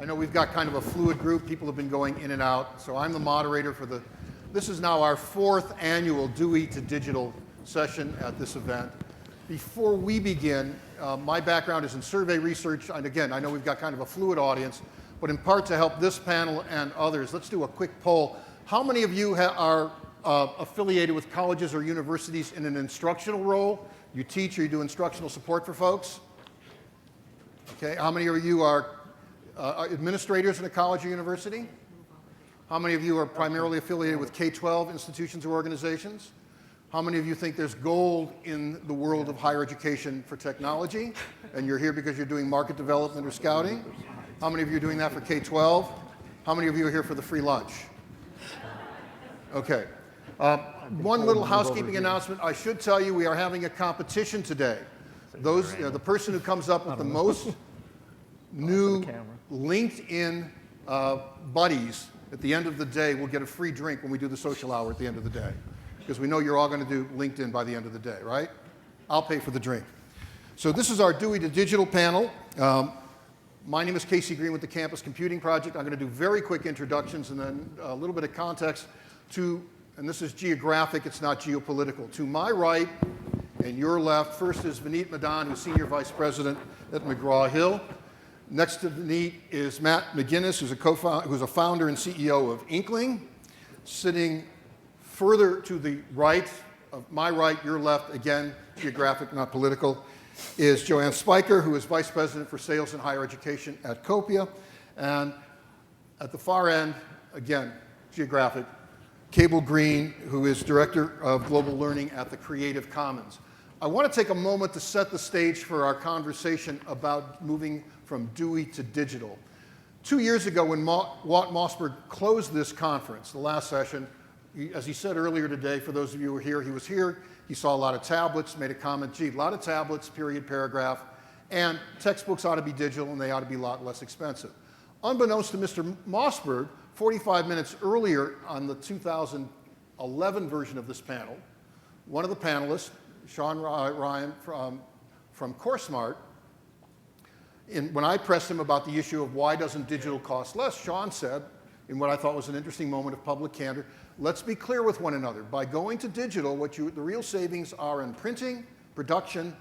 I know we've got kind of a fluid group. People have been going in and out. So I'm the moderator for this is now our 4th annual Dewey to Digital session at this event. Before we begin, my background is in survey research. And again, I know we've got kind of a fluid audience, but in part to help this panel and others, let's do a quick poll. How many of you are affiliated with colleges or universities in an instructional role? You teach or you do instructional support for folks? Okay, how many of you are administrators in a college or university? How many of you are primarily affiliated with K-12 institutions or organizations? How many of you think there's gold in the world of higher education for technology, and you're here because you're doing market development or scouting? How many of you are doing that for K-12? How many of you are here for the free lunch? Okay. One little housekeeping announcement. I should tell you we are having a competition today. The person who comes up with the most new LinkedIn buddies at the end of the day will get a free drink when we do the social hour at the end of the day. Because we know you're all going to do LinkedIn by the end of the day, right? I'll pay for the drink. So this is our Dewey to Digital panel. My name is Casey Green with the Campus Computing Project. I'm going to do very quick introductions and then a little bit of context and this is geographic, it's not geopolitical. To my right and your left, first is Vineet Madan, who's Senior Vice President at McGraw-Hill. Next to Vineet is MacInnis, who's a founder and CEO of Inkling. Sitting further to the right, of my right, your left, again, geographic, not political, is Joann Spyker, who is Vice President for Sales and Higher Education at Copia. And at the far end, again, geographic, Cable Green, who is Director of Global Learning at the Creative Commons. I want to take a moment to set the stage for our conversation about moving from Dewey to digital. 2 years ago, when Walt Mossberg closed this conference, the last session, as he said earlier today, for those of you who were here, he was here, he saw a lot of tablets, made a comment, gee, a lot of tablets, period, paragraph, and textbooks ought to be digital and they ought to be a lot less expensive. Unbeknownst to Mr. Mossberg, 45 minutes earlier on the 2011 version of this panel, one of the panelists, Sean Ryan from CourseSmart, when I pressed him about the issue of why doesn't digital cost less, Sean said, in what I thought was an interesting moment of public candor, let's be clear with one another. By going to digital, the real savings are in printing, production,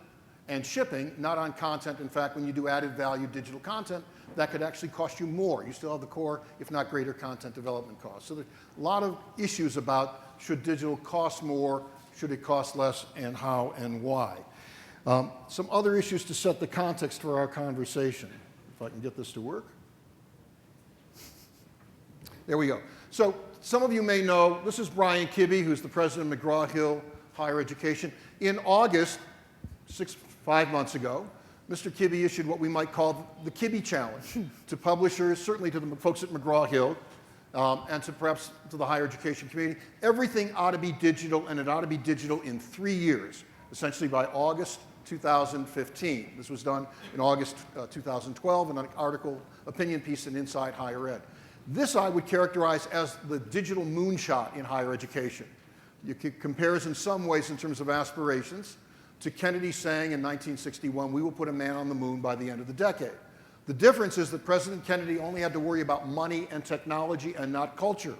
and shipping, not on content. In fact, when you do added value digital content, that could actually cost you more. You still have the core, if not greater, content development costs. So there's a lot of issues about should digital cost more, should it cost less, and how and why. Some other issues to set the context for our conversation. If I can get this to work. There we go. So some of you may know, this is Brian Kibbe, who's the president of McGraw-Hill Higher Education. In August, 5 months ago, Mr. Kibbe issued what we might call the Kibbe Challenge to publishers, certainly to the folks at McGraw-Hill, and to perhaps to the higher education community. Everything ought to be digital, and it ought to be digital in 3 years, essentially by August 2015. This was done in August 2012 in an article, opinion piece in Inside Higher Ed. This I would characterize as the digital moonshot in higher education. You could compare us in some ways in terms of aspirations to Kennedy saying in 1961, we will put a man on the moon by the end of the decade. The difference is that President Kennedy only had to worry about money and technology and not culture.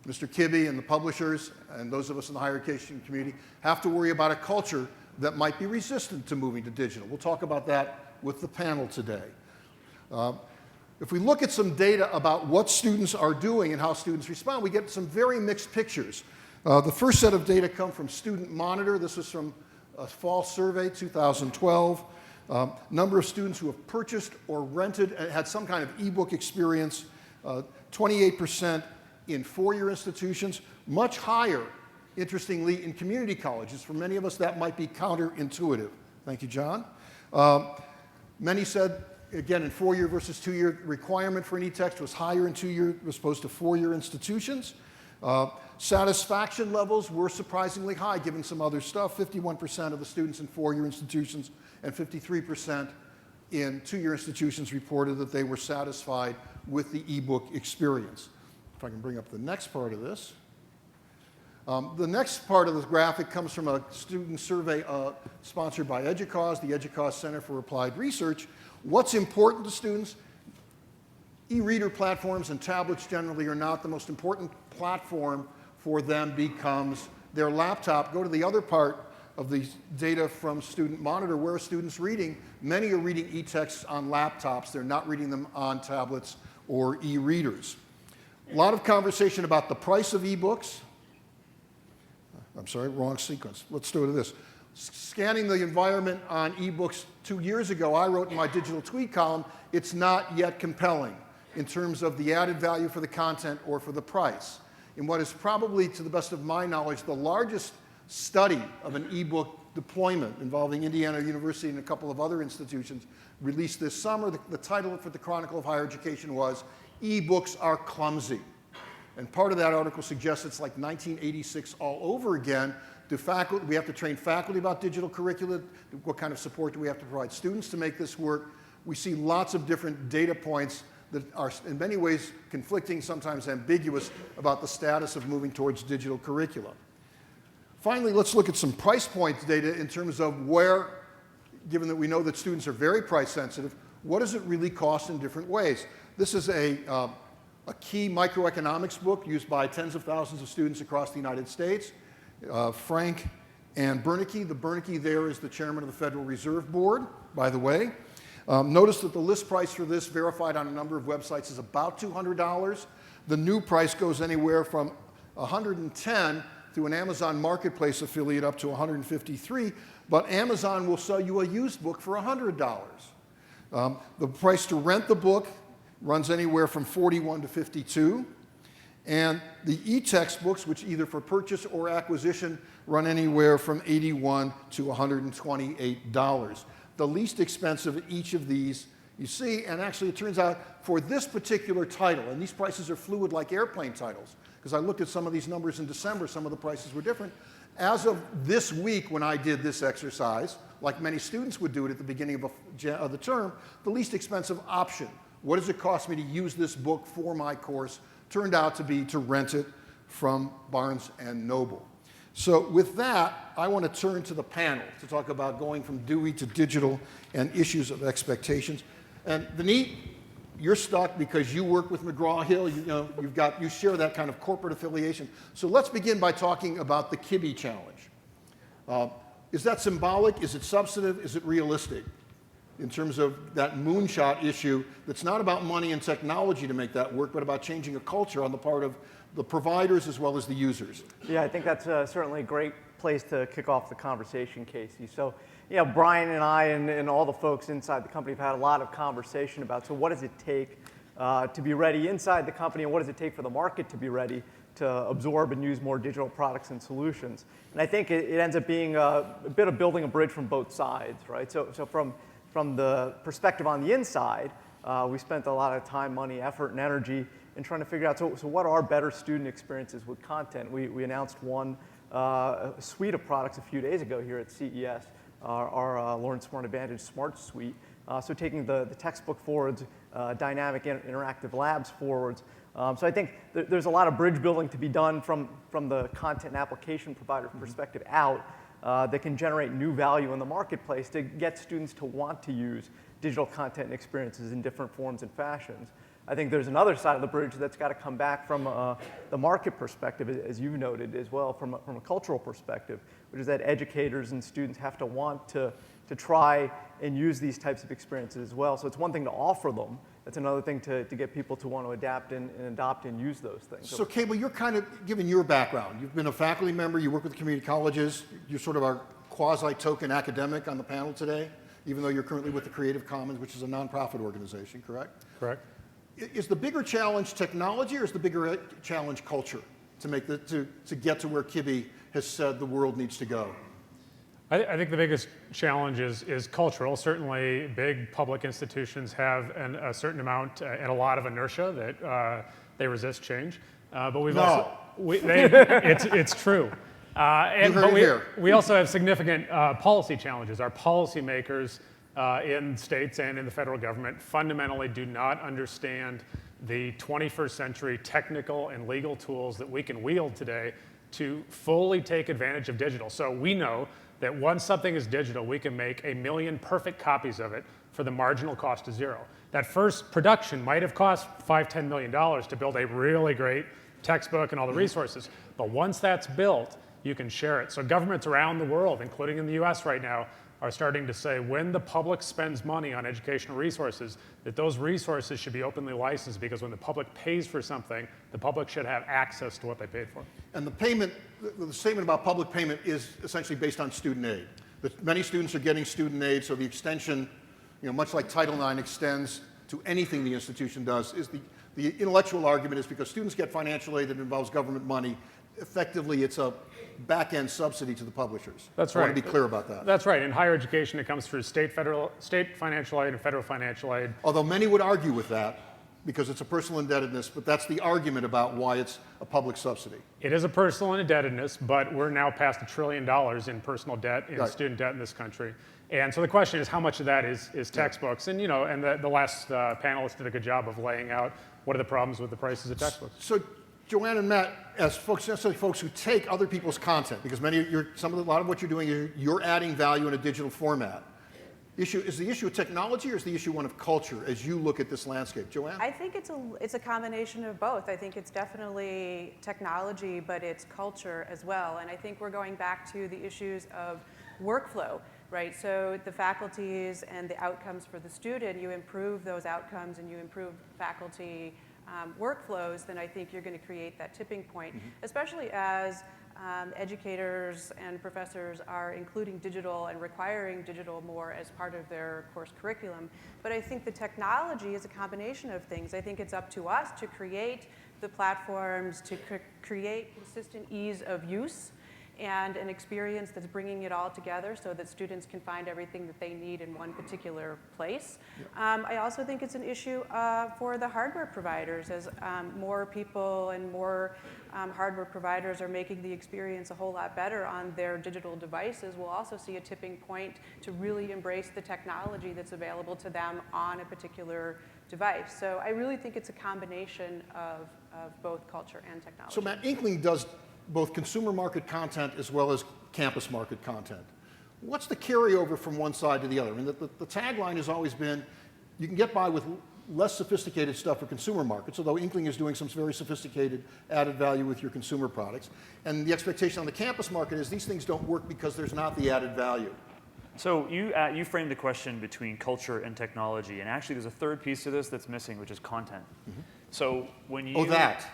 Mr. Kibbe and the publishers and those of us in the higher education community have to worry about a culture that might be resistant to moving to digital. We'll talk about that with the panel today. If we look at some data about what students are doing and how students respond, we get some very mixed pictures. The first set of data come from Student Monitor. This is from a fall survey, 2012. Number of students who have purchased or rented and had some kind of ebook experience, 28% in four-year institutions, much higher, interestingly, in community colleges. For many of us, that might be counterintuitive. Thank you, John. Many said, again, in four-year versus two-year, requirement for an e-text was higher in two-year as opposed to four-year institutions. Satisfaction levels were surprisingly high, given some other stuff. 51% of the students in four-year institutions and 53% in two-year institutions reported that they were satisfied with the ebook experience. If I can bring up the next part of this. The next part of the graphic comes from a student survey sponsored by EDUCAUSE, the EDUCAUSE Center for Applied Research. What's important to students? E-reader platforms and tablets generally are not. The most important platform for them becomes their laptop. Go to the other part of the data from Student Monitor. Where are students reading? Many are reading e-texts on laptops. They're not reading them on tablets or e-readers. A lot of conversation about the price of e-books. I'm sorry, wrong sequence. Let's do this. Scanning the environment on e-books 2 years ago, I wrote in my digital tweet column, it's not yet compelling in terms of the added value for the content or for the price. In what is probably, to the best of my knowledge, the largest study of an e-book deployment involving Indiana University and a couple of other institutions released this summer. The title for the Chronicle of Higher Education was E-books Are Clumsy. And part of that article suggests it's like 1986 all over again. We have to train faculty about digital curricula. What kind of support do we have to provide students to make this work? We see lots of different data points that are in many ways conflicting, sometimes ambiguous, about the status of moving towards digital curricula. Finally, let's look at some price point data in terms of where, given that we know that students are very price sensitive, what does it really cost in different ways? This is a key microeconomics book used by tens of thousands of students across the United States. Frank and Bernanke. The Bernanke there is the chairman of the Federal Reserve Board, by the way. Notice that the list price for this, verified on a number of websites, is about $200. The new price goes anywhere from $110 through an Amazon Marketplace affiliate up to $153, but Amazon will sell you a used book for $100. The price to rent the book runs anywhere from $41 to $52. And the e-textbooks, which either for purchase or acquisition, run anywhere from $81 to $128. The least expensive of each of these you see, and actually it turns out for this particular title, and these prices are fluid like airplane titles, because I looked at some of these numbers in December, some of the prices were different. As of this week when I did this exercise, like many students would do it at the beginning of the term, the least expensive option, what does it cost me to use this book for my course, turned out to be to rent it from Barnes & Noble. So with that, I want to turn to the panel to talk about going from Dewey to digital and issues of expectations. And Vineet, you're stuck because you work with McGraw-Hill. You share that kind of corporate affiliation. So let's begin by talking about the Kibbe challenge. Is that symbolic? Is it substantive? Is it realistic? In terms of that moonshot issue that's not about money and technology to make that work, but about changing a culture on the part of the providers as well as the users. Yeah, I think that's certainly a great place to kick off the conversation, Casey. So, Brian and I and all the folks inside the company have had a lot of conversation about, so what does it take to be ready inside the company, and what does it take for the market to be ready to absorb and use more digital products and solutions? And I think it ends up being a bit of building a bridge from both sides, right? So from the perspective on the inside, we spent a lot of time, money, effort, and energy in trying to figure out, so what are better student experiences with content? We announced one suite of products a few days ago here at CES, our Learn Smart Advantage Smart Suite. So taking the textbook forwards, dynamic interactive labs forwards. So I think there's a lot of bridge building to be done from the content and application provider perspective out that can generate new value in the marketplace to get students to want to use digital content and experiences in different forms and fashions. I think there's another side of the bridge that's got to come back from the market perspective, as you've noted as well, from a cultural perspective, which is that educators and students have to want to try and use these types of experiences as well. So it's one thing to offer them. It's another thing to get people to want to adapt and adopt and use those things. So, Cable, you're kind of, given your background, you've been a faculty member, you work with community colleges, you're sort of our quasi-token academic on the panel today, even though you're currently with the Creative Commons, which is a nonprofit organization, correct? Correct. Is the bigger challenge technology, or is the bigger challenge culture to get to where Kibbe has said the world needs to go? I think the biggest challenge is cultural. Certainly, big public institutions have a certain amount and a lot of inertia that they resist change. But we've also it's true. We also have significant policy challenges. Our policymakers in states and in the federal government fundamentally do not understand the 21st century technical and legal tools that we can wield today to fully take advantage of digital. So we know that once something is digital, we can make 1 million perfect copies of it for the marginal cost of zero. that first production might have cost $5–10 million to build a really great textbook and all the resources. But once that's built, you can share it. So governments around the world, including in the US right now, are starting to say when the public spends money on educational resources, that those resources should be openly licensed, because when the public pays for something, the public should have access to what they paid for. And the payment, the statement about public payment is essentially based on student aid. That many students are getting student aid, so the extension, much like Title IX extends to anything the institution does, is the intellectual argument is because students get financial aid that involves government money, effectively it's a back-end subsidy to the publishers. That's right. I want to be clear about that. That's right. In higher education, it comes through state financial aid and federal financial aid. Although many would argue with that because it's a personal indebtedness, but that's the argument about why it's a public subsidy. It is a personal indebtedness, but we're now past $1 trillion in personal debt, in student debt in this country. And so the question is, how much of that is textbooks? And the last panelist did a good job of laying out what are the problems with the prices of textbooks. So Joann and Matt, as folks, necessarily folks who take other people's content, because a lot of what you're doing is you're adding value in a digital format. Is the issue of technology, or is the issue one of culture as you look at this landscape? Joann? I think it's a combination of both. I think it's definitely technology, but it's culture as well. And I think we're going back to the issues of workflow, right? So the faculties and the outcomes for the student, you improve those outcomes and you improve faculty workflows, then I think you're going to create that tipping point, especially as educators and professors are including digital and requiring digital more as part of their course curriculum. But I think the technology is a combination of things. I think it's up to us to create the platforms, to create consistent ease of use and an experience that's bringing it all together so that students can find everything that they need in one particular place. I also think it's an issue for the hardware providers. As more people and more hardware providers are making the experience a whole lot better on their digital devices, we'll also see a tipping point to really embrace the technology that's available to them on a particular device. So I really think it's a combination of both culture and technology. So Matt, Inkling does both consumer market content as well as campus market content. What's the carryover from one side to the other? I mean, the tagline has always been, you can get by with less sophisticated stuff for consumer markets, although Inkling is doing some very sophisticated added value with your consumer products. And the expectation on the campus market is these things don't work because there's not the added value. So you framed the question between culture and technology, and actually there's a third piece to this that's missing, which is content. So when you that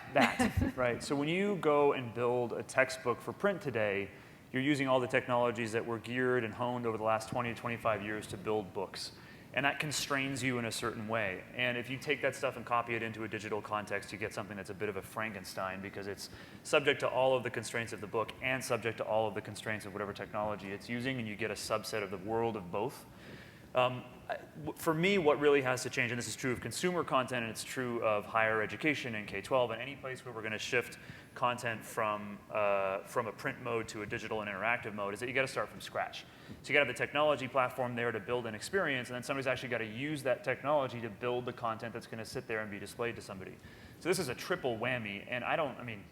right. So when you go and build a textbook for print today, you're using all the technologies that were geared and honed over the last 20 to 25 years to build books. And that constrains you in a certain way. And if you take that stuff and copy it into a digital context, you get something that's a bit of a Frankenstein, because it's subject to all of the constraints of the book and subject to all of the constraints of whatever technology it's using, and you get a subset of the world of both. For me, what really has to change, and this is true of consumer content, and it's true of higher education and K-12, and any place where we're going to shift content from a print mode to a digital and interactive mode, is that you got to start from scratch. So you got to have the technology platform there to build an experience, and then somebody's actually got to use that technology to build the content that's going to sit there and be displayed to somebody. So this is a triple whammy, and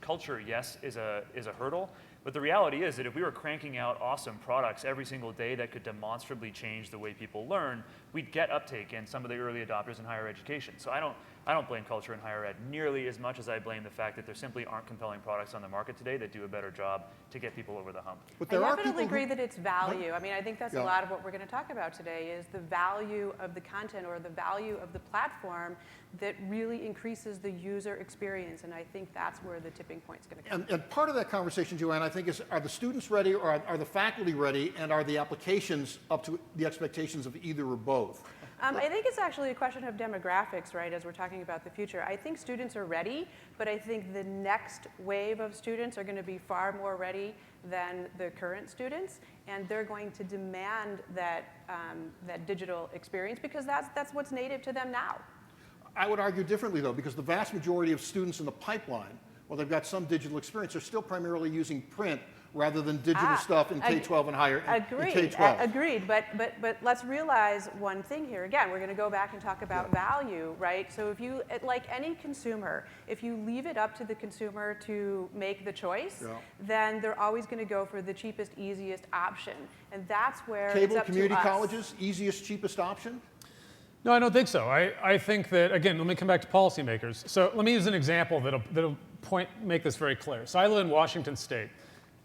culture, yes, is a hurdle, but the reality is that if we were cranking out awesome products every single day that could demonstrably change the way people learn, we'd get uptake in some of the early adopters in higher education. So I don't blame culture in higher ed nearly as much as I blame the fact that there simply aren't compelling products on the market today that do a better job to get people over the hump. But there I are definitely people agree that it's value. I mean, I think that's Yeah. a lot of what we're going to talk about today is the value of the content or the value of the platform that really increases the user experience. And I think that's where the tipping point is going to come. And part of that conversation, Joann, I think is, are the students ready, or are the faculty ready, and are the applications up to the expectations of either or both? I think it's actually a question of demographics, right, as we're talking about the future. I think students are ready, but I think the next wave of students are going to be far more ready than the current students, and they're going to demand that digital experience because that's what's native to them now. I would argue differently, though, because the vast majority of students in the pipeline, well, they've got some digital experience, are still primarily using print rather than digital stuff in K-12 and higher. Agreed. In K-12. Agreed. But let's realize one thing here. Again, we're going to go back and talk about value, right? So if you, like any consumer, if you leave it up to the consumer to make the choice, then they're always going to go for the cheapest, easiest option, and that's where Cable it's up community to us. colleges, easiest, cheapest option. No, I don't think so. I think that, again, let me come back to policymakers. So let me use an example that'll make this very clear. So I live in Washington State.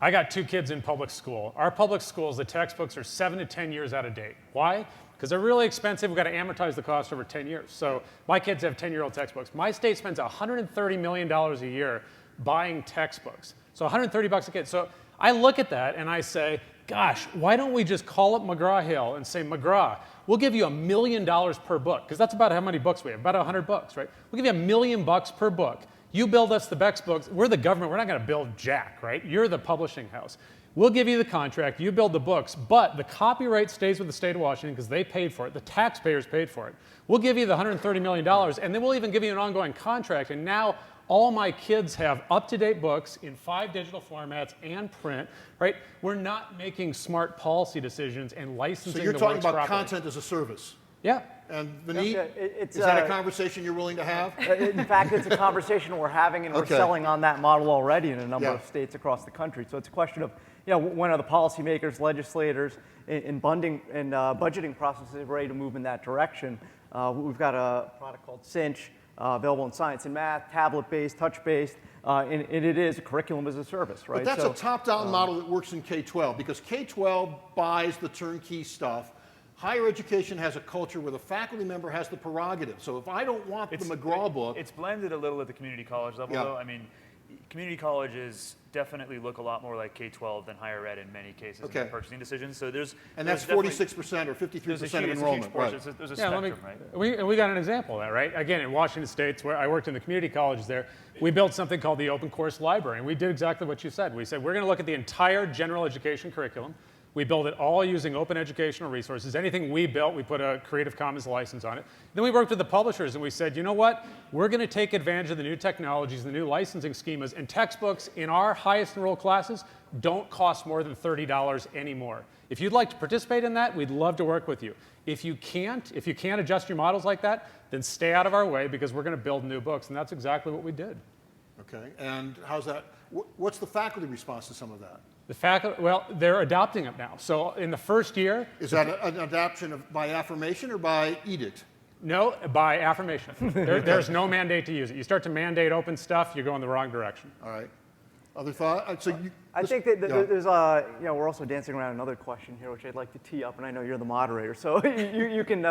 I got 2 kids in public school. Our public schools, the textbooks are 7 to 10 years out of date. Why? Because they're really expensive. We've got to amortize the cost over 10 years. So my kids have 10-year-old textbooks. My state spends $130 million a year buying textbooks. So $130 a kid. So I look at that and I say, gosh, why don't we just call up McGraw-Hill and say, McGraw, we'll give you $1 million per book, because that's about how many books we have, about 100 books, right? We'll give you $1 million per book. You build us the best books. We're the government. We're not going to build jack, right? You're the publishing house. We'll give you the contract. You build the books, but the copyright stays with the state of Washington because they paid for it. The taxpayers paid for it. We'll give you the $130 million, and then we'll even give you an ongoing contract. And now all my kids have up-to-date books in 5 digital formats and print, right? We're not making smart policy decisions and licensing the works properly. So you're talking about content as a service. Yeah. And Vineet, Okay, is that a conversation you're willing to have? In fact, it's a conversation we're having, and we're selling on that model already in a number of states across the country. So it's a question of, when are the policymakers, legislators, in budgeting processes ready to move in that direction? We've got a product called Cinch, available in science and math, tablet-based, touch-based, and it is a curriculum as a service, right? But that's a top-down model that works in K-12, because K-12 buys the turnkey stuff. Higher education has a culture where the faculty member has the prerogative. So if I don't want the McGraw book... It's blended a little at the community college level, though. I mean, community colleges definitely look a lot more like K-12 than higher ed in many cases in their purchasing decisions. So and that's 46% or 53% of enrollment. Right. There's a spectrum, right? We got an example of that, right? Again, in Washington State, where I worked in the community colleges there, we built something called the Open Course Library. And we did exactly what you said. We said, we're going to look at the entire general education curriculum. We build it all using open educational resources. Anything we built, we put a Creative Commons license on it. Then we worked with the publishers and we said, you know what? We're going to take advantage of the new technologies, the new licensing schemas, and textbooks in our highest enrolled classes don't cost more than $30 anymore. If you'd like to participate in that, we'd love to work with you. If you can't adjust your models like that, then stay out of our way because we're going to build new books. And that's exactly what we did. Okay, and how's that? What's the faculty response to some of that? The faculty, well, they're adopting it now. So in the first year... Is that an adoption by affirmation or by edict? No, by affirmation. There's no mandate to use it. You start to mandate open stuff, you go in the wrong direction. All right. Other thought? I think that there's we're also dancing around another question here, which I'd like to tee up, and I know you're the moderator, so you can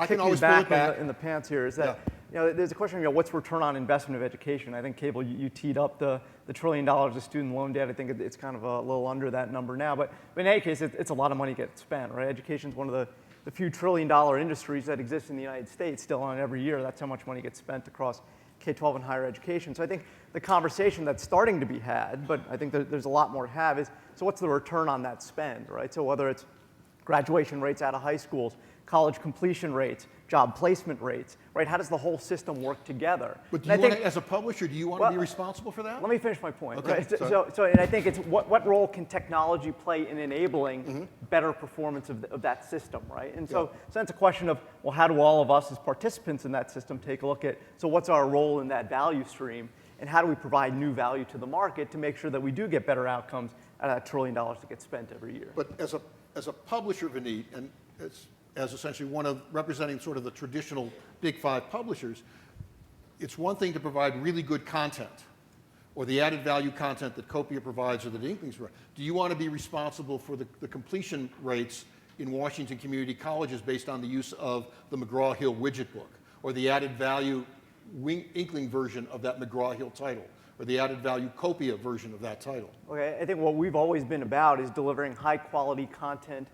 kick me back in the pants here. Is that there's a question of what's return on investment of education? I think, Cable, you teed up the $1 trillion of student loan debt. I think it's kind of a little under that number now, but in any case, it's a lot of money gets spent, right? Education is one of the few trillion-dollar industries that exist in the United States still on every year. That's how much money gets spent across K-12 and higher education. So I think the conversation that's starting to be had, but I think there's a lot more to have, is so what's the return on that spend, right? So whether it's graduation rates out of high schools, college completion rates, job placement rates, right? How does the whole system work together? But do you want to, as a publisher, do you want to be responsible for that? Let me finish my point. Okay, right? So and I think it's what role can technology play in enabling better performance of that system, right? And so that's a question of, well, how do all of us as participants in that system take a look at, so what's our role in that value stream, and how do we provide new value to the market to make sure that we do get better outcomes out of that $1 trillion that gets spent every year? But as a publisher, Vineet, and as essentially one of representing sort of the traditional Big Five publishers, it's one thing to provide really good content or the added value content that Copia provides or that Inkling's provides. Do you want to be responsible for the completion rates in Washington community colleges based on the use of the McGraw-Hill widget book or the added value Inkling version of that McGraw-Hill title or the added value Copia version of that title? Okay, I think what we've always been about is delivering high quality content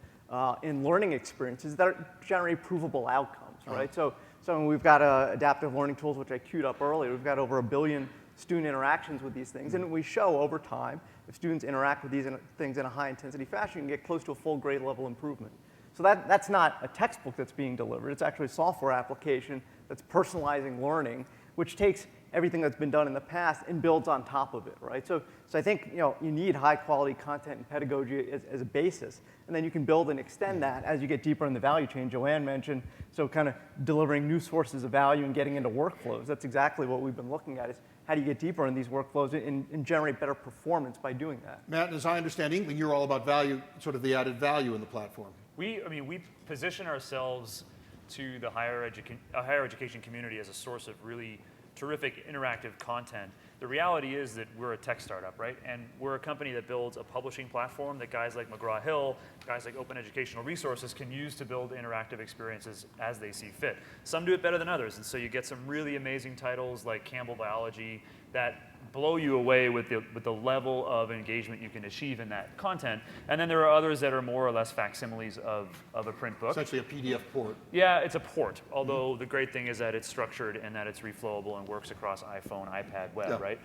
in learning experiences that generate provable outcomes, right? So we've got adaptive learning tools, which I queued up earlier. We've got over 1 billion student interactions with these things, and we show over time, if students interact with these things in a high intensity fashion, you can get close to a full grade level improvement. So that's not a textbook that's being delivered. It's actually a software application that's personalizing learning, which takes everything that's been done in the past and builds on top of it, right? So I think you need high quality content and pedagogy as a basis, and then you can build and extend that as you get deeper in the value chain. Joann mentioned, so kind of delivering new sources of value and getting into workflows. That's exactly what we've been looking at, is how do you get deeper in these workflows and generate better performance by doing that? Matt, as I understand Inkling, you're all about value, sort of the added value in the platform. We position ourselves to the higher education community as a source of really terrific interactive content. The reality is that we're a tech startup, right? And we're a company that builds a publishing platform that guys like McGraw-Hill, guys like Open Educational Resources can use to build interactive experiences as they see fit. Some do it better than others, and so you get some really amazing titles like Campbell Biology that blow you away with the level of engagement you can achieve in that content. And then there are others that are more or less facsimiles of a print book. Essentially a PDF port. Yeah, it's a port, although the great thing is that it's structured and that it's reflowable and works across iPhone, iPad, web, right?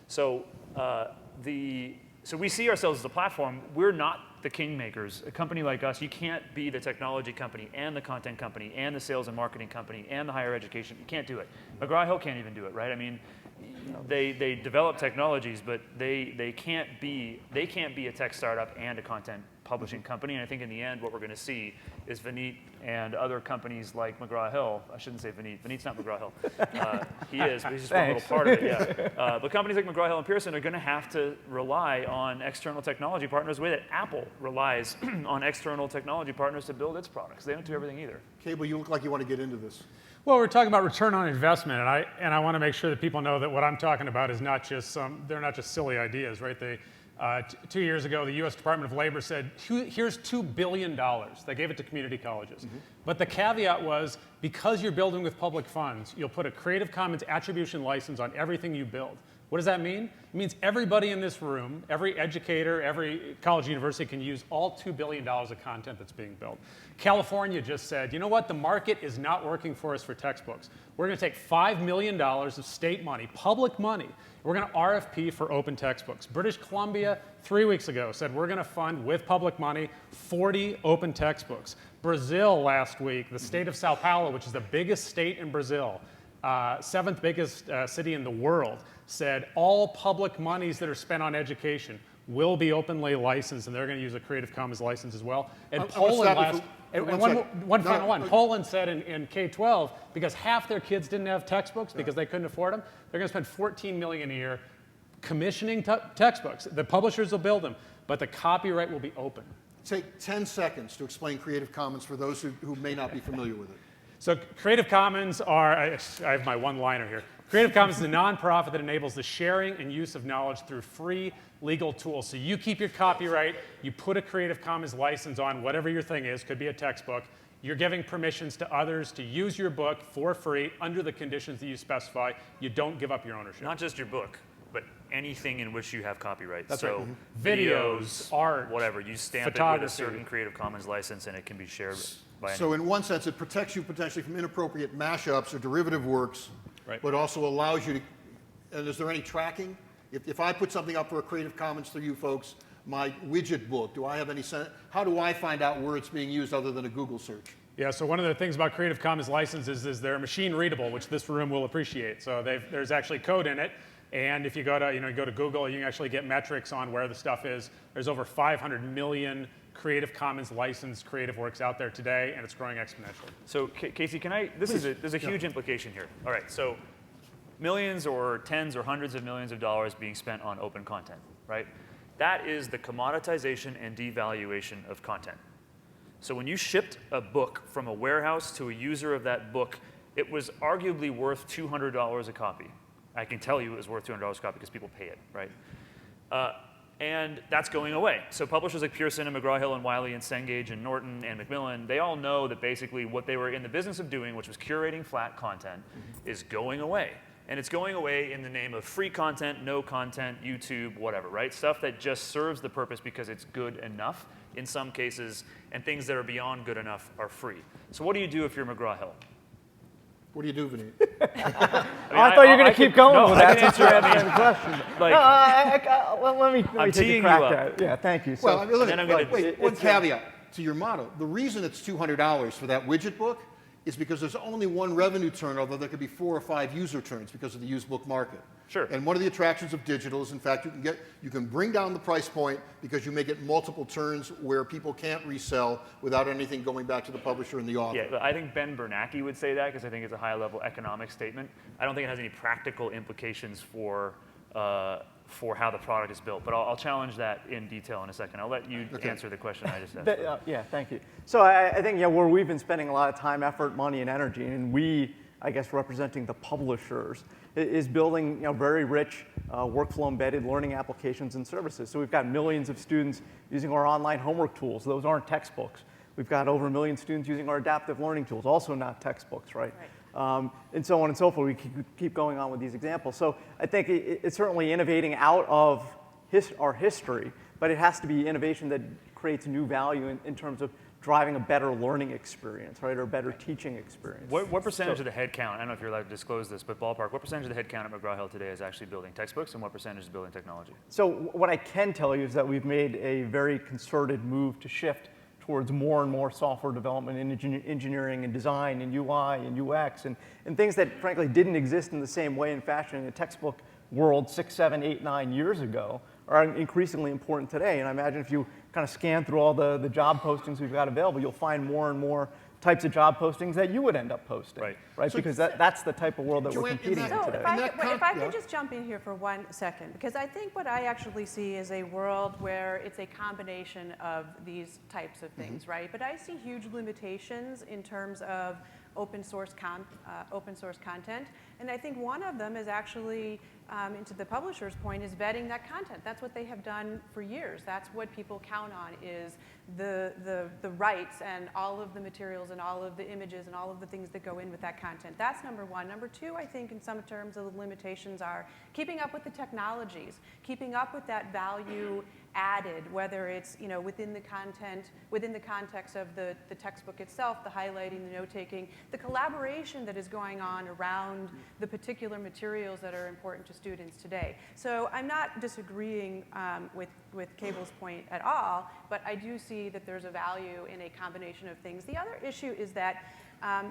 So, so we see ourselves as a platform. We're not the kingmakers. A company like us, you can't be the technology company and the content company and the sales and marketing company and the higher education. You can't do it. McGraw-Hill can't even do it, right? I mean, they develop technologies, but they can't be a tech startup and a content publishing company. And I think in the end, what we're going to see is Vineet and other companies like McGraw-Hill. I shouldn't say Vineet. Vineet's not McGraw-Hill. He is, but he's just one little part of it. Yeah. But companies like McGraw-Hill and Pearson are going to have to rely on external technology partners the way that Apple relies on external technology partners to build its products. They don't do everything either. Cable, you look like you want to get into this. Well, we're talking about return on investment, and I want to make sure that people know that what I'm talking about is not just they're not just silly ideas, right? 2 years ago, the U.S. Department of Labor said, here's $2 billion. They gave it to community colleges. But the caveat was, because you're building with public funds, you'll put a Creative Commons attribution license on everything you build. What does that mean? It means everybody in this room, every educator, every college university can use all $2 billion of content that's being built. California just said, you know what, the market is not working for us for textbooks. We're going to take $5 million of state money, public money. We're going to RFP for open textbooks. British Columbia, 3 weeks ago, said we're going to fund, with public money, 40 open textbooks. Brazil last week, the state of Sao Paulo, which is the biggest state in Brazil, 7th biggest city in the world, said all public monies that are spent on education will be openly licensed, and they're going to use a Creative Commons license as well. And Poland one final one. Poland said in K-12, because half their kids didn't have textbooks because they couldn't afford them, they're going to spend $14 million a year commissioning textbooks. The publishers will build them, but the copyright will be open. Take 10 seconds to explain Creative Commons for those who may not be familiar with it. So Creative Commons are, I have my one-liner here. Creative Commons is a nonprofit that enables the sharing and use of knowledge through free legal tools. So you keep your copyright, you put a Creative Commons license on whatever your thing is, could be a textbook. You're giving permissions to others to use your book for free under the conditions that you specify. You don't give up your ownership. Not just your book, but anything in which you have copyright. That's so right. Videos, art, whatever. You stamp it photography. with a certain Creative Commons license, and it can be shared by anyone. So in one sense, it protects you potentially from inappropriate mashups or derivative works, Right. but also allows you to, and is there any tracking? If I put something up for a Creative Commons through you folks, my widget book, do I have any sense? How do I find out where it's being used other than a Google search? Yeah, so one of the things about Creative Commons licenses is they're machine readable, which this room will appreciate. So there's actually code in it. And if you go to Google, you can actually get metrics on where the stuff is. There's over 500 million Creative Commons licensed creative works out there today, and it's growing exponentially. So Casey, there's a huge implication here. All right, so millions or tens or hundreds of millions of dollars being spent on open content, right? That is the commoditization and devaluation of content. So when you shipped a book from a warehouse to a user of that book, it was arguably worth $200 a copy. I can tell you it was worth $200 a copy because people pay it, right? And that's going away. So publishers like Pearson and McGraw-Hill and Wiley and Cengage and Norton and Macmillan, they all know that basically what they were in the business of doing, which was curating flat content, is going away. And it's going away in the name of free content, no content, YouTube, whatever, right? Stuff that just serves the purpose because it's good enough in some cases, and things that are beyond good enough are free. So what do you do if you're McGraw-Hill? What do you do, Vineet? I thought you were going to keep going with that. I can answer any question. Like, Let me I'm take teeing a crack you up. at it. Yeah, thank you. So, Well, I mean, look, then I'm gonna- wait, one caveat to your model. The reason it's $200 for that widget book is because there's only one revenue turn, although there could be 4 or 5 user turns because of the used book market. Sure. And one of the attractions of digital is, in fact, you can bring down the price point because you make it multiple turns where people can't resell without anything going back to the publisher and the author. Yeah, I think Ben Bernanke would say that because I think it's a high-level economic statement. I don't think it has any practical implications for for how the product is built. But I'll challenge that in detail in a second. I'll let you answer the question I just asked. Yeah, thank you. So I think where we've been spending a lot of time, effort, money, and energy, and we, I guess, representing the publishers, is building very rich workflow-embedded learning applications and services. So we've got millions of students using our online homework tools. Those aren't textbooks. We've got over 1 million students using our adaptive learning tools, also not textbooks, right? And so on and so forth. We keep going on with these examples. So I think it's certainly innovating out of our history, but it has to be innovation that creates new value in terms of driving a better learning experience, right, or better teaching experience. What percentage of the headcount, I don't know if you're allowed to disclose this, but ballpark, what percentage of the headcount at McGraw-Hill today is actually building textbooks, and what percentage is building technology? So what I can tell you is that we've made a very concerted move to shift towards more and more software development and engineering and design and UI and UX and things that frankly didn't exist in the same way and fashion in the textbook world 6, 7, 8, 9 years ago are increasingly important today. And I imagine if you kind of scan through all the job postings we've got available, you'll find more and more types of job postings that you would end up posting, right? So because that's the type of world that we're Joann, competing in So today. if I could just jump in here for 1 second, because I think what I actually see is a world where it's a combination of these types of things, right? But I see huge limitations in terms of open source content, and I think one of them is actually, to the publisher's point, is vetting that content. That's what they have done for years. That's what people count on is the rights and all of the materials and all of the images and all of the things that go in with that content. That's number one. Number two, I think in some terms of the limitations are keeping up with the technologies, keeping up with that value added, whether it's within the content, within the context of the textbook itself, the highlighting, the note-taking, the collaboration that is going on around the particular materials that are important to students today. So I'm not disagreeing with Cable's point at all, but I do see that there's a value in a combination of things. The other issue is that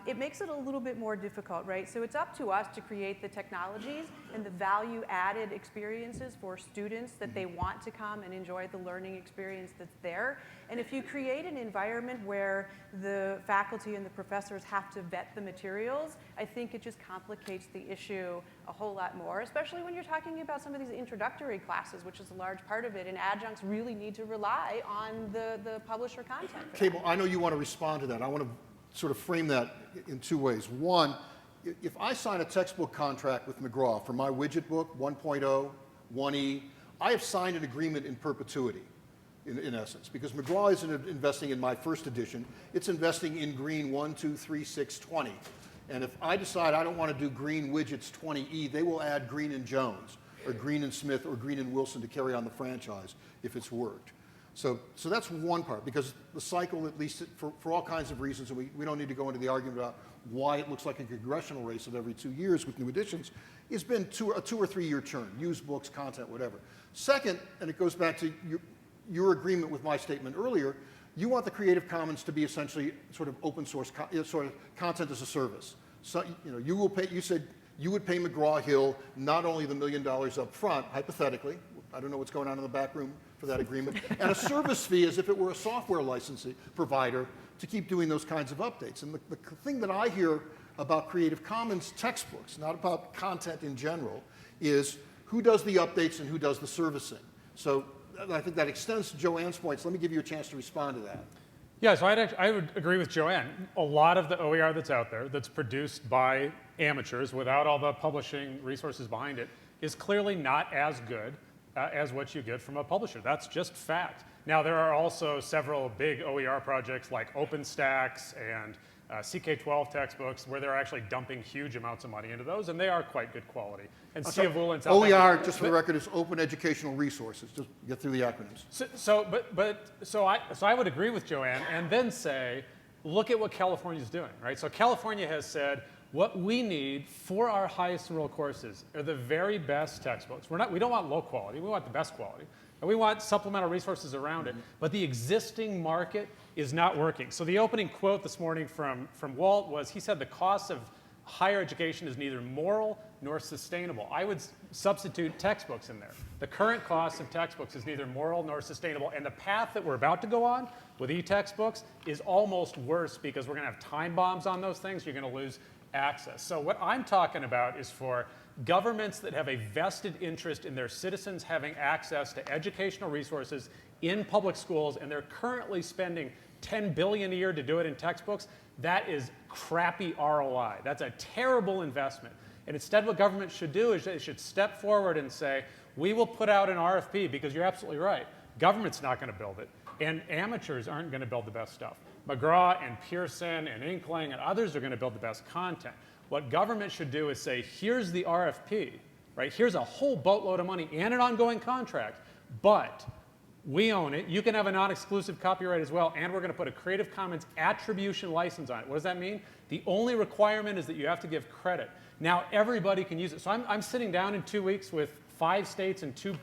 it makes it a little bit more difficult, right? So it's up to us to create the technologies and the value-added experiences for students that they want to come and enjoy the learning experience that's there. And if you create an environment where the faculty and the professors have to vet the materials, I think it just complicates the issue a whole lot more, especially when you're talking about some of these introductory classes, which is a large part of it, and adjuncts really need to rely on the publisher content for Cable, I know you want to respond to that. I want to sort of frame that in 2 ways. One, if I sign a textbook contract with McGraw for my widget book, 1.0, 1E, I have signed an agreement in perpetuity, in essence, because McGraw isn't investing in my first edition, it's investing in green 1, 2, 3, 6, 20. And if I decide I don't want to do green widgets 20E, they will add Green and Jones, or Green and Smith, or Green and Wilson to carry on the franchise if it's worked. So that's one part, because the cycle, at least for all kinds of reasons, and we don't need to go into the argument about why it looks like a congressional race of every 2 years with new editions, it's been a 2 or 3 year churn, used books, content, whatever. Second, and it goes back to your agreement with my statement earlier, you want the Creative Commons to be essentially sort of open source, sort of content as a service. So you will pay. You said you would pay McGraw-Hill not only the $1 million up front, hypothetically, I don't know what's going on in the back room for that agreement, and a service fee as if it were a software licensing provider to keep doing those kinds of updates. And the thing that I hear about Creative Commons textbooks, not about content in general, is who does the updates and who does the servicing. So I think that extends to Joann's points. Let me give you a chance to respond to that. Yeah, so I would agree with Joann. A lot of the OER that's out there that's produced by amateurs without all the publishing resources behind it is clearly not as good as what you get from a publisher. That's just fact. Now, there are also several big OER projects like OpenStax and CK12 textbooks where they're actually dumping huge amounts of money into those, and they are quite good quality. And Sea of Wool and South OER, just for the record, is Open Educational Resources. Just get through the acronyms. So I would agree with Joann and then say, look at what California's doing, right? So California has said, what we need for our highest enrolled courses are the very best textbooks. We don't want low quality, we want the best quality. And we want supplemental resources around it. But the existing market is not working. So the opening quote this morning from Walt was, he said the cost of higher education is neither moral nor sustainable. I would substitute textbooks in there. The current cost of textbooks is neither moral nor sustainable. And the path that we're about to go on with e-textbooks is almost worse because we're going to have time bombs on those things. You're going to lose access. So what I'm talking about is for governments that have a vested interest in their citizens having access to educational resources in public schools, and they're currently spending $10 billion a year to do it in textbooks, that is crappy ROI. That's a terrible investment. And instead what government should do is they should step forward and say, we will put out an RFP, because you're absolutely right. Government's not going to build it, and amateurs aren't going to build the best stuff. McGraw and Pearson and Inkling and others are going to build the best content. What government should do is say, here's the RFP, right? Here's a whole boatload of money and an ongoing contract, but we own it. You can have a non-exclusive copyright as well, and we're going to put a Creative Commons attribution license on it. What does that mean? The only requirement is that you have to give credit. Now everybody can use it. So I'm sitting down in 2 weeks with 5 states and two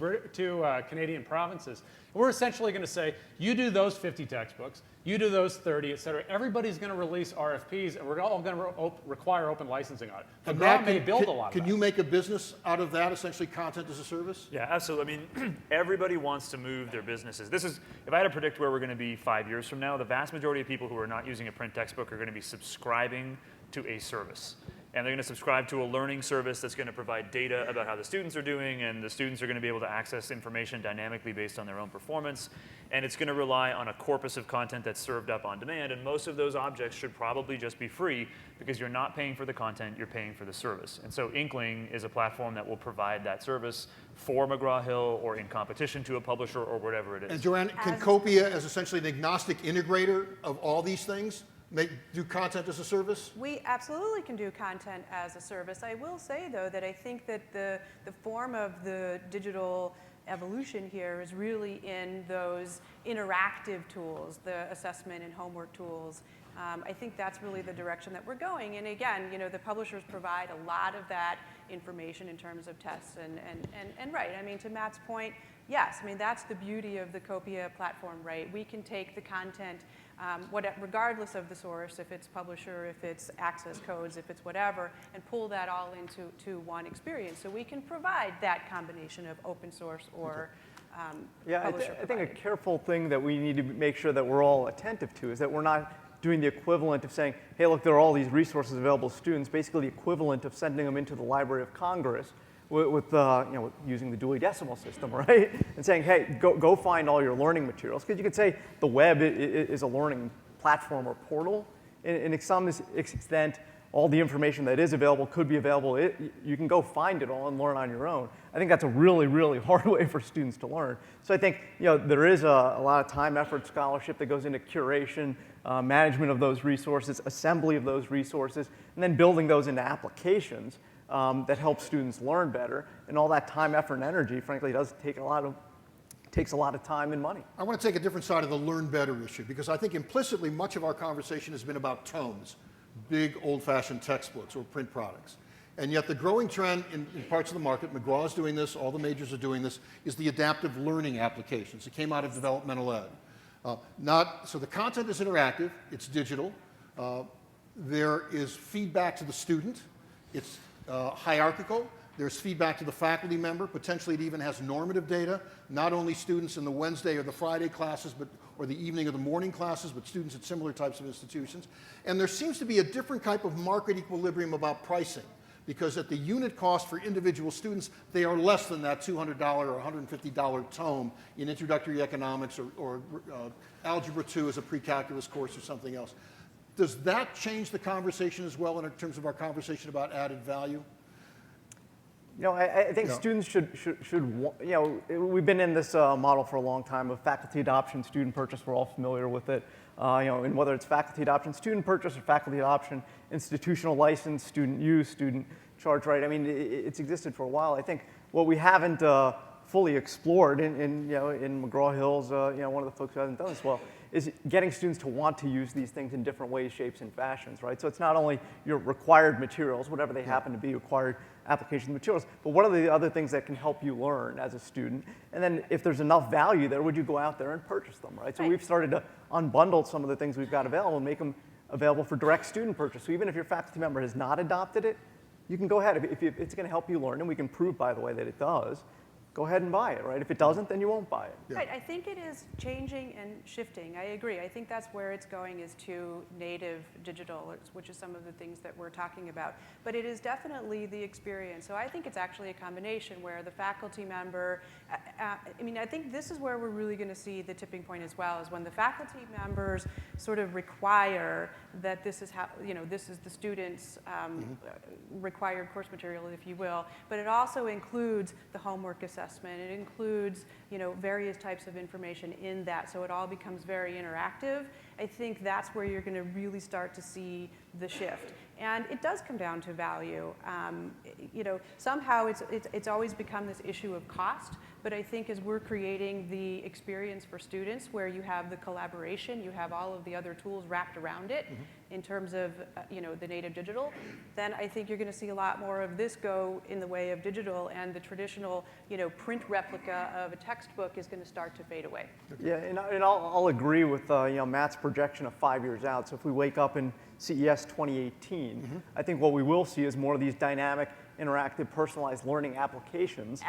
Canadian provinces. We're essentially going to say, you do those 50 textbooks, you do those 30, et cetera. Everybody's going to release RFPs, and we're all going to require open licensing on it. And McGraw Matt, may build a lot of can that. you make a business out of that, essentially content as a service? Yeah, absolutely. I mean, everybody wants to move their businesses. This is, if I had to predict where we're going to be 5 years from now, the vast majority of people who are not using a print textbook are going to be subscribing to a service. And they're going to subscribe to a learning service that's going to provide data about how the students are doing, and the students are going to be able to access information dynamically based on their own performance. And it's going to rely on a corpus of content that's served up on demand, and most of those objects should probably just be free, because you're not paying for the content, you're paying for the service. And so Inkling is a platform that will provide that service for McGraw-Hill or in competition to a publisher or whatever it is. And Joann, can Copia, as essentially an agnostic integrator of all these things, do content as a service? We absolutely can do content as a service. I will say, though, that I think that the form of the digital evolution here is really in those interactive tools, the assessment and homework tools. I think that's really the direction that we're going. And again, you know, the publishers provide a lot of that information in terms of tests. And right, I mean, to Matt's point, yes, I mean, that's the beauty of the Copia platform, right? We can take the content, regardless of the source, if it's publisher, if it's access codes, if it's whatever, and pull that all into one experience. So we can provide that combination of open source or Yeah, publisher I think a provided. careful thing that we need to make sure that we're all attentive to is that we're not doing the equivalent of saying, hey, look, there are all these resources available to students, basically the equivalent of sending them into the Library of Congress with using the Dewey Decimal System, right? And saying, hey, go find all your learning materials. Because you could say the web is a learning platform or portal. And to some extent, all the information that is available could be available. You can go find it all and learn on your own. I think that's a really, really hard way for students to learn. So I think there is a lot of time, effort, scholarship that goes into curation, management of those resources, assembly of those resources, and then building those into applications that help students learn better. And all that time, effort, and energy, frankly, takes a lot of time and money. I want to take a different side of the learn better issue, because I think implicitly much of our conversation has been about tomes, big old-fashioned textbooks or print products. And yet the growing trend in parts of the market, McGraw is doing this, all the majors are doing this, is the adaptive learning applications. It came out of developmental ed. So the content is interactive, it's digital, there is feedback to the student, it's hierarchical, there's feedback to the faculty member, potentially it even has normative data, not only students in the Wednesday or the Friday classes, or the evening or the morning classes, but students at similar types of institutions. And there seems to be a different type of market equilibrium about pricing, because at the unit cost for individual students, they are less than that $200 or $150 tome in introductory economics or Algebra 2 as a pre-calculus course or something else. Does that change the conversation as well in terms of our conversation about added value? I think students should we've been in this model for a long time of faculty adoption, student purchase. We're all familiar with it. And whether it's faculty adoption, student purchase, or faculty adoption, institutional license, student use, student charge rate. I mean, it's existed for a while. I think what we haven't fully explored in McGraw-Hill's, one of the folks who hasn't done this well, is getting students to want to use these things in different ways, shapes, and fashions, right? So it's not only your required materials, whatever they happen to be, required application materials, but what are the other things that can help you learn as a student? And then if there's enough value there, would you go out there and purchase them, right? So we've started to unbundle some of the things we've got available and make them available for direct student purchase. So even if your faculty member has not adopted it, you can go ahead. If it's going to help you learn, and we can prove, by the way, that it does, go ahead and buy it, right? If it doesn't, then you won't buy it. Yeah. Right, I think it is changing and shifting. I agree. I think that's where it's going, is to native digital, which is some of the things that we're talking about. But it is definitely the experience. So I think it's actually a combination where the faculty member, I mean, I think this is where we're really going to see the tipping point as well, is when the faculty members sort of require that this is how, this is the student's required course material, if you will. But it also includes the homework assessment. It includes, various types of information in that, so it all becomes very interactive. I think that's where you're going to really start to see the shift. And it does come down to value. Somehow it's always become this issue of cost, but I think as we're creating the experience for students where you have the collaboration, you have all of the other tools wrapped around it in terms of, the native digital, then I think you're going to see a lot more of this go in the way of digital, and the traditional, print replica of a textbook is going to start to fade away. Yeah, and I'll agree with Matt's projection of 5 years out. So if we wake up in CES 2018, I think what we will see is more of these dynamic, interactive, personalized learning applications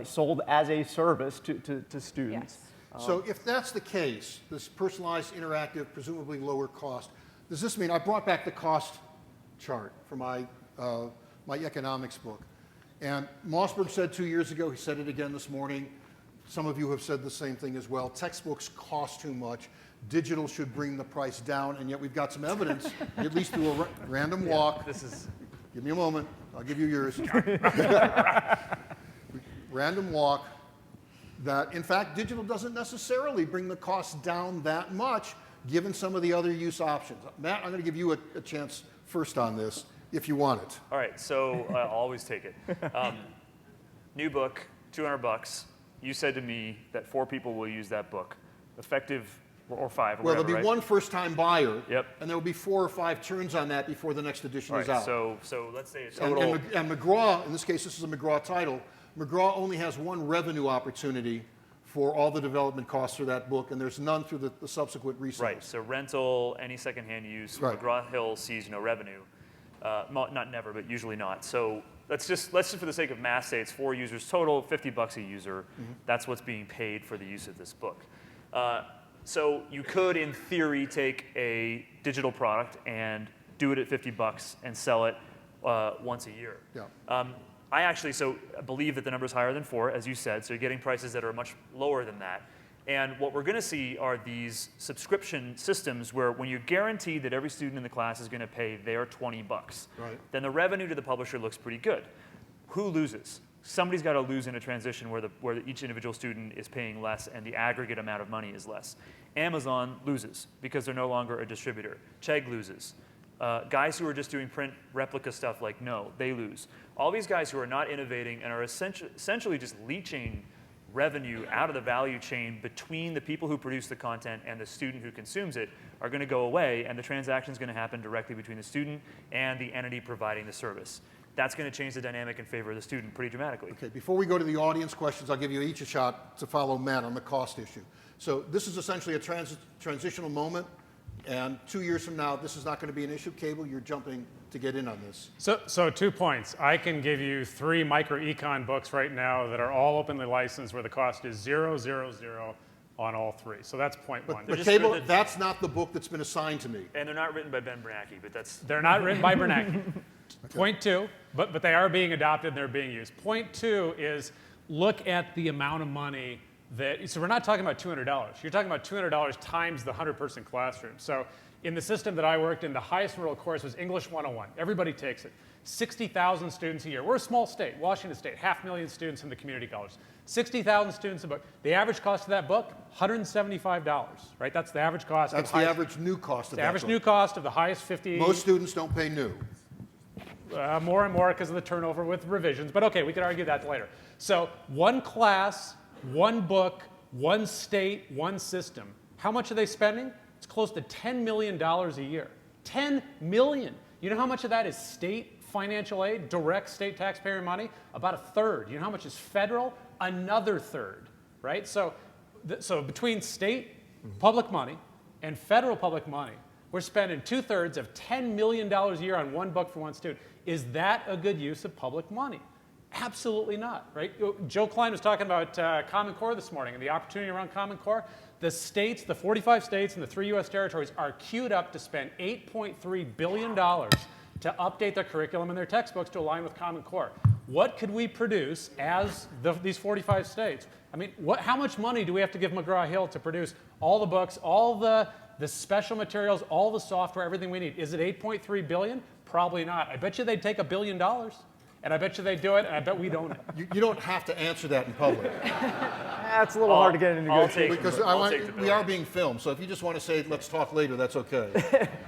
sold as a service to students. Yes. So if that's the case, this personalized, interactive, presumably lower cost, does this mean, I brought back the cost chart for my economics book. And Mossberg said 2 years ago, he said it again this morning, some of you have said the same thing as well, textbooks cost too much, digital should bring the price down, and yet we've got some evidence, at least through a random walk. Give me a moment, I'll give you yours. Random walk, that in fact digital doesn't necessarily bring the cost down that much given some of the other use options. Matt, I'm going to give you a chance first on this if you want it. All right, so I'll always take it. New book, $200. You said to me that 4 people will use that book, effective, or 5, or well, whatever, there'll be right? one first-time buyer, Yep. and there will be 4 or 5 turns on that before the next edition All is right, out. so let's say a total. And McGraw, in this case, this is a McGraw title, McGraw only has one revenue opportunity for all the development costs for that book, and there's none through the subsequent resales. Right, so rental, any secondhand use, Right. McGraw-Hill sees no revenue. Not never, but usually not. So let's just for the sake of math say it's 4 users total, $50 a user. That's what's being paid for the use of this book. So you could, in theory, take a digital product and do it at $50 and sell it once a year. Yeah. I actually believe that the number is higher than 4, as you said, so you're getting prices that are much lower than that. And what we're going to see are these subscription systems where when you're guaranteed that every student in the class is going to pay their $20, Right. then the revenue to the publisher looks pretty good. Who loses? Somebody's got to lose in a transition where each individual student is paying less and the aggregate amount of money is less. Amazon loses because they're no longer a distributor. Chegg loses. Guys who are just doing print replica stuff like they lose. All these guys who are not innovating and are essentially just leeching revenue out of the value chain between the people who produce the content and the student who consumes it are going to go away, and the transaction is going to happen directly between the student and the entity providing the service. That's going to change the dynamic in favor of the student pretty dramatically. Okay, before we go to the audience questions, I'll give you each a shot to follow Matt on the cost issue. So this is essentially a transitional moment, and 2 years from now, this is not going to be an issue. Cable, you're jumping to get in on this. So 2 points. I can give you 3 micro-econ books right now that are all openly licensed where the cost is 0, 0, 0 on all 3. So that's point 1. But Cable, that's not the book that's been assigned to me. And they're not written by Ben Bernanke, but that's... They're not written by Bernanke. Point 2, but they are being adopted and they're being used. Point 2 is look at the amount of money so we're not talking about $200. You're talking about $200 times the 100-person classroom. So in the system that I worked in, the highest enrolled course was English 101. Everybody takes it. 60,000 students a year. We're a small state, Washington State, 500,000 students in the community college. 60,000 students a book. The average cost of that book, $175, right? That's the average cost. That's the average new cost of that book. The average new cost of the highest 50. Most students don't pay new. More and more because of the turnover with revisions, but okay, we could argue that later. So one class, one book, one state, one system. How much are they spending? It's close to $10 million a year. $10 million. You know how much of that is state financial aid, direct state taxpayer money? About a third. You know how much is federal? Another third, right? So between state public money and federal public money, we're spending 2/3 of $10 million a year on one book for one student. Is that a good use of public money? Absolutely not, right? Joe Klein was talking about Common Core this morning and the opportunity around Common Core. The states, the 45 states and the 3 U.S. territories are queued up to spend $8.3 billion to update their curriculum and their textbooks to align with Common Core. What could we produce as these 45 states? I mean, how much money do we have to give McGraw-Hill to produce all the books, all the special materials, all the software, everything we need? Is it $8.3 billion? Probably not. I bet you they'd take $1 billion. And I bet you they do it, and I bet we don't. You don't have to answer that in public. That's a little hard to get into negotiation. Because we are being filmed, so if you just want to say, let's talk later, that's okay.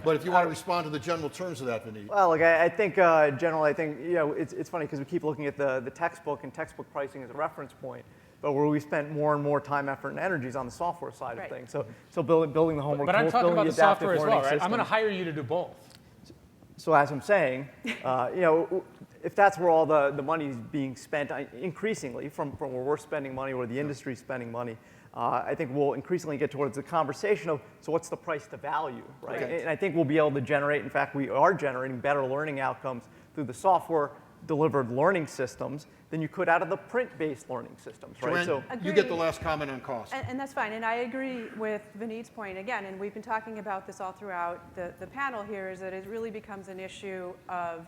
But if you want to respond to the general terms of that, Vineet. Well, look, I think generally, I think it's funny because we keep looking at the textbook and textbook pricing as a reference point, but where we spent more and more time, effort, and energies on the software side of things. So building the homework But I'm tools, talking building about the the software as adaptive well, learning right? I'm going to system. hire you to do both. So as I'm saying, if that's where all the money is being spent, increasingly from where we're spending money, where the industry's spending money, I think we'll increasingly get towards the conversation of, so what's the price to value, right? Okay. And I think we'll be able to generate, in fact, we are generating better learning outcomes through the software-delivered learning systems than you could out of the print-based learning systems, right? Joann, you get the last comment on cost. And that's fine, and I agree with Vineet's point again, and we've been talking about this all throughout the panel here, is that it really becomes an issue of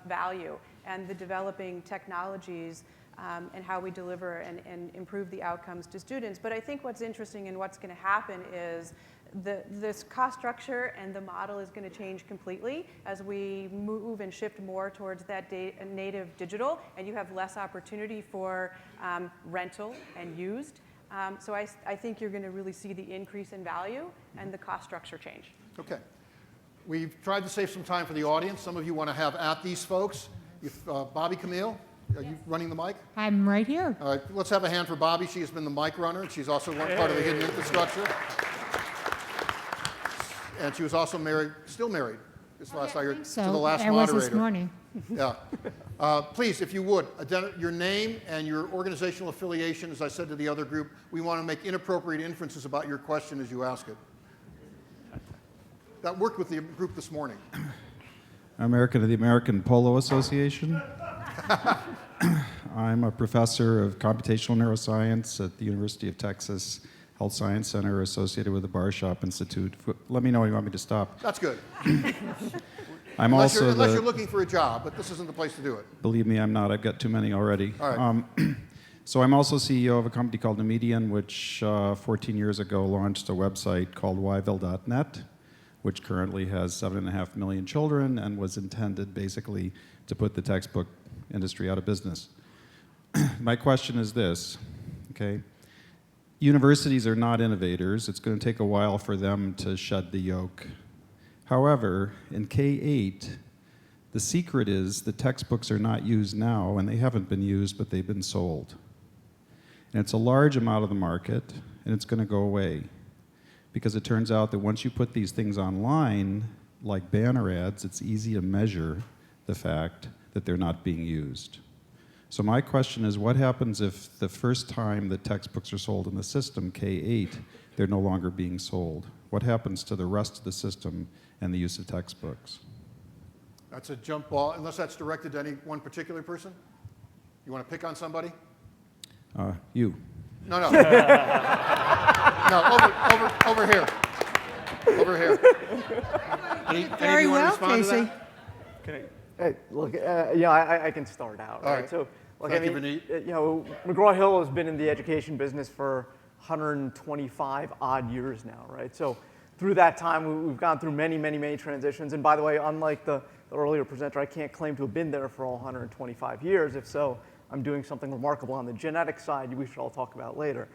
value and the developing technologies and how we deliver and improve the outcomes to students. But I think what's interesting and what's going to happen is this cost structure and the model is going to change completely as we move and shift more towards that native digital, and you have less opportunity for rental and used. So I think you're going to really see the increase in value and the cost structure change. Okay. We've tried to save some time for the audience. Some of you want to have at these folks. If Bobby Camille, are you running the mic? I'm right here. All right, let's have a hand for Bobby. She has been the mic runner, and she's also one part of the hidden infrastructure. And she was also married, still married, this last I heard, So to the last I was moderator. this morning. Yeah. Please, if you would, your name and your organizational affiliation. As I said to the other group, we want to make inappropriate inferences about your question as you ask it. That worked with the group this morning. American of the American Polo Association. I'm a professor of computational neuroscience at the University of Texas Health Science Center associated with the Bar Shop Institute. Let me know when you want me to stop. That's good. I'm Unless also you're looking for a job, but this isn't the place to do it. Believe me, I'm not. I've got too many already. All right. So I'm also CEO of a company called Median, which 14 years ago launched a website called Yville.net, which currently has 7.5 million children and was intended basically to put the textbook industry out of business. My question is this, okay? Universities are not innovators. It's going to take a while for them to shed the yoke. However, in K-8, the secret is the textbooks are not used now, and they haven't been used, but they've been sold. And it's a large amount of the market, and it's going to go away. Because it turns out that once you put these things online, like banner ads, it's easy to measure the fact that they're not being used. So my question is, what happens if the first time that textbooks are sold in the system, K-8, they're no longer being sold? What happens to the rest of the system and the use of textbooks? That's a jump ball, unless that's directed to any one particular person. You want to pick on somebody? You. No. No, over here. Over here. Any of you want to respond to that? Hey, look, I can start out. All right. So, look, Thank you, Vineet. McGraw-Hill has been in the education business for 125 odd years now, right? So, through that time, we've gone through many transitions. And by the way, unlike the earlier presenter, I can't claim to have been there for all 125 years. If so, I'm doing something remarkable on the genetic side, we should all talk about later.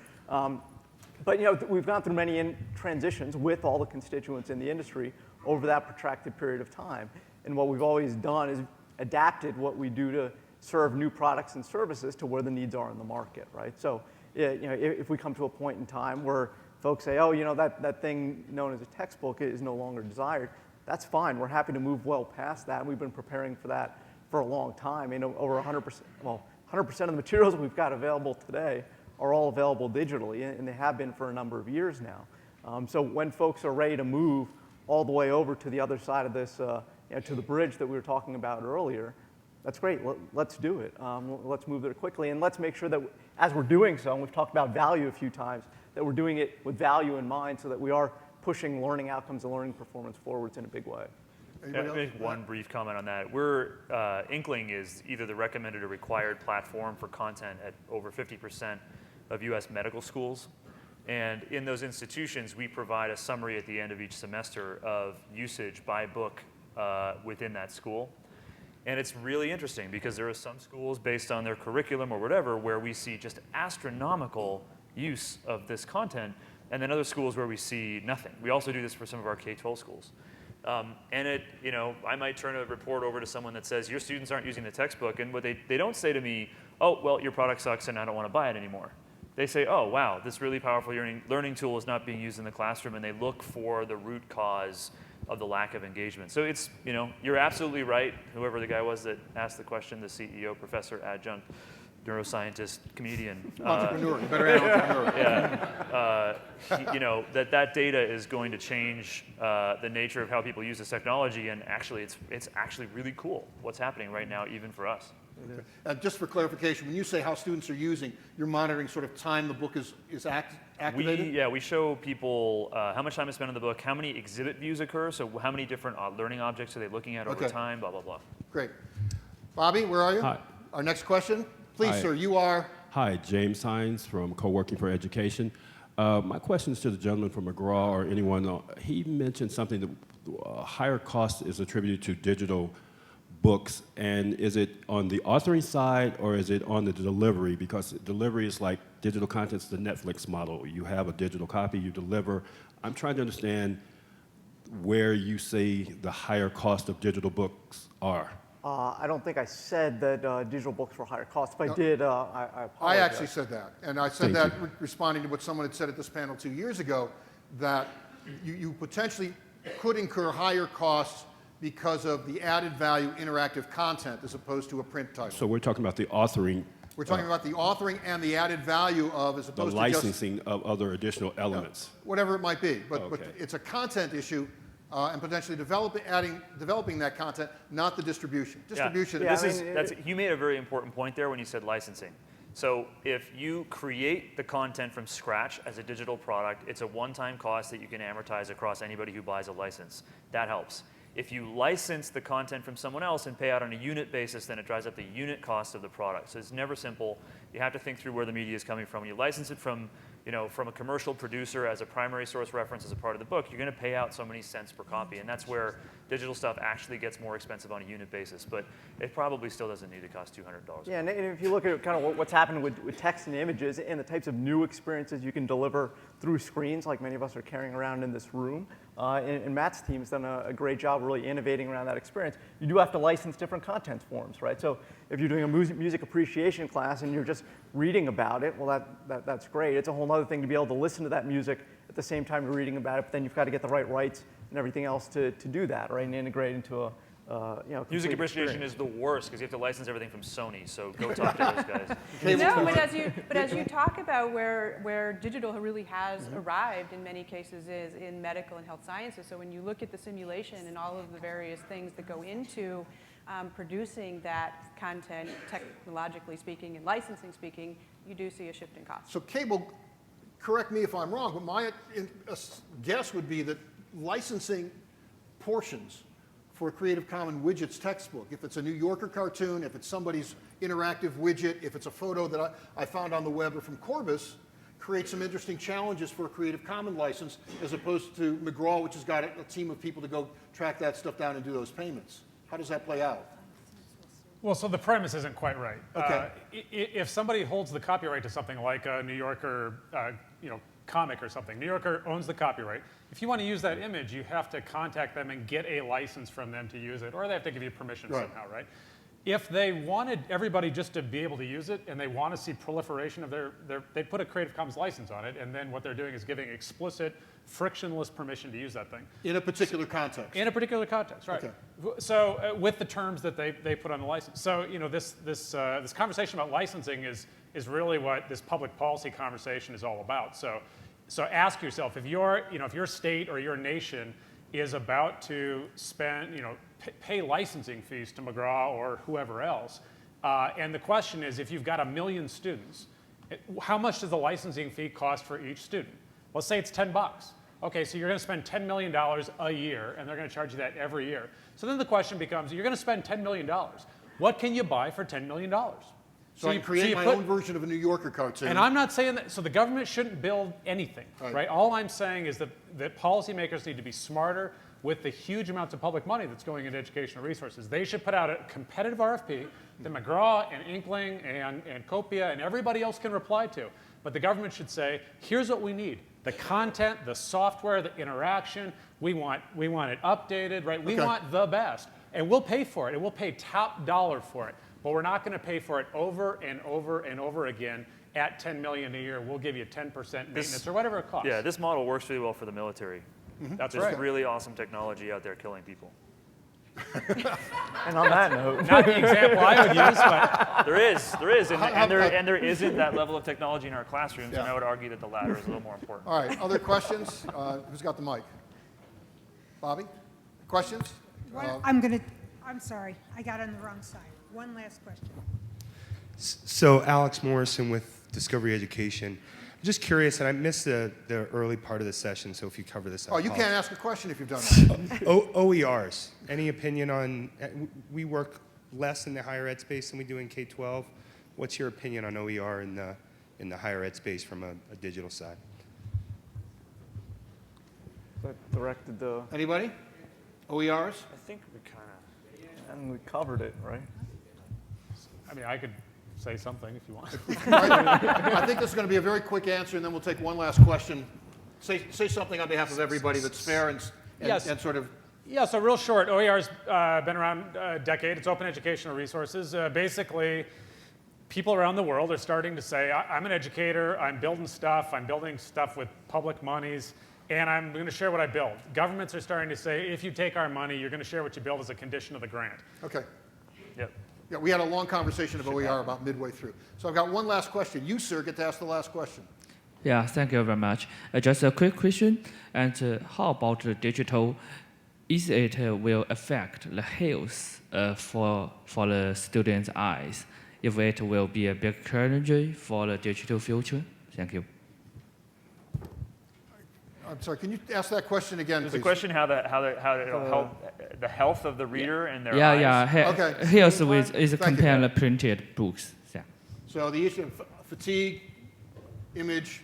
But we've gone through many transitions with all the constituents in the industry over that protracted period of time. And what we've always done is adapted what we do to serve new products and services to where the needs are in the market, right? So, if we come to a point in time where folks say, oh, that thing known as a textbook is no longer desired, that's fine. We're happy to move well past that. We've been preparing for that for a long time. Over 100%, well, 100% of the materials we've got available today are all available digitally, and they have been for a number of years now. So when folks are ready to move all the way over to the other side of this, to the bridge that we were talking about earlier, That's great. Let's do it. Let's move it quickly, and let's make sure that as we're doing so, and we've talked about value a few times, that we're doing it with value in mind so that we are pushing learning outcomes and learning performance forwards in a big way. Anybody else? Make one brief comment on that. Inkling is either the recommended or required platform for content at over 50% of US medical schools. And in those institutions, we provide a summary at the end of each semester of usage by book within that school. And it's really interesting because there are some schools based on their curriculum or whatever where we see just astronomical use of this content, and then other schools where we see nothing. We also do this for some of our K-12 schools. I might turn a report over to someone that says, your students aren't using the textbook, and what they don't say to me, oh, well, your product sucks and I don't want to buy it anymore. They say, oh, wow, this really powerful learning tool is not being used in the classroom, and they look for the root cause of the lack of engagement. So it's, you're absolutely right, whoever the guy was that asked the question, the CEO, professor, adjunct, neuroscientist, comedian. Entrepreneur, you better add entrepreneur. That data is going to change the nature of how people use this technology, and actually it's actually really cool what's happening right now, even for us. Okay. And just for clarification, when you say how students are using, you're monitoring sort of time the book is activated? We show people how much time is spent on the book, how many exhibit views occur, so how many different learning objects are they looking at over time, blah, blah, blah. Great. Bobby, where are you? Hi. Our next question. Please, Hi. sir, you are? Hi, James Hines from Co-working for Education. My question is to the gentleman from McGraw or anyone. He mentioned something that higher cost is attributed to digital books, and is it on the authoring side or is it on the delivery? Because delivery is like digital content's the Netflix model. You have a digital copy, you deliver. I'm trying to understand where you see the higher cost of digital books are. I don't think I said that digital books were higher cost. If I did, I apologize. I actually said that. And I said Thank that responding to what someone had said at this panel 2 years ago, that you potentially could incur higher costs because of the added value interactive content as opposed to a print title. So we're talking about the authoring, We're talking about the authoring and the added value of as the opposed to licensing of other additional elements. whatever it might be. But Okay. it's a content issue and potentially developing that content, not the distribution. Distribution. Yeah, you made a very important point there when you said licensing. So if you create the content from scratch as a digital product, it's a one-time cost that you can amortize across anybody who buys a license. That helps. If you license the content from someone else and pay out on a unit basis, then it drives up the unit cost of the product. So it's never simple. You have to think through where the media is coming from. When you license it from a commercial producer as a primary source reference as a part of the book, you're going to pay out so many cents per copy, and that's where digital stuff actually gets more expensive on a unit basis. But it probably still doesn't need to cost $200. Yeah, and if you look at kind of what's happening with text and images and the types of new experiences you can deliver through screens, like many of us are carrying around in this room, and Matt's team has done a great job really innovating around that experience. You do have to license different content forms, right? So if you're doing a music appreciation class and you're just reading about it, well, that's great. It's a whole other thing to be able to listen to that music at the same time you're reading about it, but then you've got to get the right rights and everything else to do that, right? And integrate into a Music appreciation is the worst because you have to license everything from Sony, so go talk to those guys. No, but as you talk about where digital really has arrived in many cases is in medical and health sciences. So when you look at the simulation and all of the various things that go into producing that content, technologically speaking and licensing speaking, you do see a shift in cost. So Cable, correct me if I'm wrong, but my guess would be that licensing portions for a Creative Commons widgets textbook, if it's a New Yorker cartoon, if it's somebody's interactive widget, if it's a photo that I found on the web or from Corbis, create some interesting challenges for a Creative Commons license as opposed to McGraw, which has got a team of people to go track that stuff down and do those payments. How does that play out? Well, so the premise isn't quite right. Okay. If somebody holds the copyright to something like a New Yorker, comic or something, New Yorker owns the copyright. If you want to use that image, you have to contact them and get a license from them to use it, or they have to give you permission somehow, right? If they wanted everybody just to be able to use it and they want to see proliferation of they put a Creative Commons license on it, and then what they're doing is giving explicit, frictionless permission to use that thing. In a particular context. In a particular context, right. Okay. So with the terms that they put on the license. So this conversation about licensing is really what this public policy conversation is all about. So ask yourself, if your state or your nation is about to spend, pay licensing fees to McGraw or whoever else. And the question is, if you've got 1 million students, how much does the licensing fee cost for each student? Let's say it's $10. Okay, so you're going to spend $10 million a year, and they're going to charge you that every year. So then the question becomes, you're going to spend $10 million. What can you buy for $10 million? So I create my own version of a New Yorker cartoon. And I'm not saying that, so the government shouldn't build anything, right? All I'm saying is that policymakers need to be smarter with the huge amounts of public money that's going into educational resources. They should put out a competitive RFP that McGraw and Inkling and Copia and everybody else can reply to. But the government should say, here's what we need. The content, the software, the interaction, we want it updated, right? We want the best. And we'll pay for it, and we'll pay top dollar for it. But we're not going to pay for it over and over and over again at $10 million a year. We'll give you 10% maintenance or whatever it costs. Yeah, this model works really well for the military. That's There's right. really awesome technology out there killing people. And on that note, Not the example I would use, but There is, and there isn't that level of technology in our classrooms, and Yeah. I would argue that the latter is a little more important. All right, other questions? Who's got the mic? Bobby? Questions? I'm sorry, I got on the wrong side. One last question. So Alex Morrison with Discovery Education. I'm just curious, and I missed the early part of the session, so if you cover this, I Oh, you apologize. can't ask a question if you've done that. OERs, any opinion on, we work less in the higher ed space than we do in K-12. What's your opinion on OER in the higher ed space from a digital side? that directed the, Anybody? OERs? I think we kind of. and we covered it, right? I mean, I could say something if you want. I think this is going to be a very quick answer, and then we'll take one last question. Say something on behalf of everybody that's fair and Yes. sort of. Yeah, so real short, OER's been around a decade. It's open educational resources. Basically, people around the world are starting to say, I'm an educator, I'm building stuff with public monies, and I'm going to share what I build. Governments are starting to say, if you take our money, you're going to share what you build as a condition of the grant. Okay. Yep. Yeah, we had a long conversation of OER about midway through. So I've got one last question. You, sir, get to ask the last question. Yeah, thank you very much. Just a quick question. And how about the digital? Is it will affect the health for the students' eyes? If it will be a big challenge for the digital future? Thank you. I'm sorry, can you ask that question again, There's please? a question how it'll help the health of the reader and their Yeah, eyes. yeah. Okay. Health with is Thank you. comparing the printed books. Yeah. So the issue of fatigue, image,